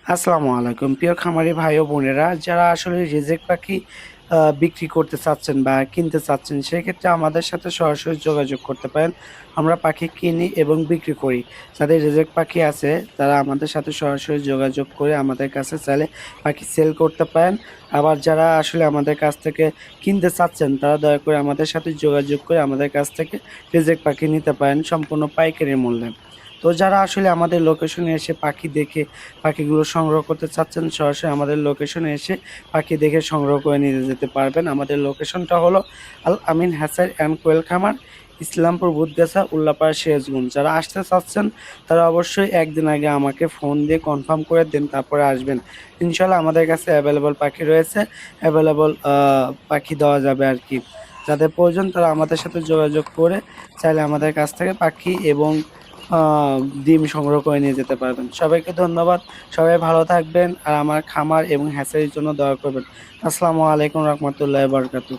আসসালামু আলাইকুম প্রিয় খামারি ভাই ও বোনেরা, যারা আসলে রিজেক্ট পাখি বিক্রি করতে চাচ্ছেন বা কিনতে চাচ্ছেন, সেক্ষেত্রে আমাদের সাথে সরাসরি যোগাযোগ করতে পারেন। আমরা পাখি কিনি এবং বিক্রি করি। যাদের রিজেক্ট পাখি আছে তারা আমাদের সাথে সরাসরি যোগাযোগ করে আমাদের কাছে চাইলে পাখি সেল করতে পারেন। আবার যারা আসলে আমাদের কাছ থেকে কিনতে চাচ্ছেন তারা দয়া করে আমাদের সাথে যোগাযোগ করে আমাদের কাছ থেকে রিজেক্ট পাখি নিতে পারেন সম্পূর্ণ পাইকারি মূল্যে। তো যারা আসলে আমাদের লোকেশনে এসে পাখি দেখে পাখিগুলো সংগ্রহ করতে চাচ্ছেন, সরাসরি আমাদের লোকেশনে এসে পাখি দেখে সংগ্রহ করে নিয়ে যেতে পারবেন। আমাদের লোকেশনটা হলো আল আমিন হ্যাচারি অ্যান্ড কোয়েল খামার, ইসলামপুর বুদগাছা, উল্লাপাড়া, সিরাজগঞ্জ। যারা আসতে চাচ্ছেন তারা অবশ্যই একদিন আগে আমাকে ফোন দিয়ে কনফার্ম করে দেন, তারপরে আসবেন। ইনশাল্লাহ আমাদের কাছে অ্যাভেলেবল পাখি রয়েছে, অ্যাভেলেবল পাখি দেওয়া যাবে আর কি। যাদের প্রয়োজন তারা আমাদের সাথে যোগাযোগ করে চাইলে আমাদের কাছ থেকে পাখি এবং ডিম সংগ্রহ করে নিয়ে যেতে পারবেন। সবাইকে ধন্যবাদ। সবাই ভালো থাকবেন আর আমার খামার এবং হ্যাচারির জন্য দোয়া করবেন। আসসালামু আলাইকুম রহমতুল্লাহ বারকাতু।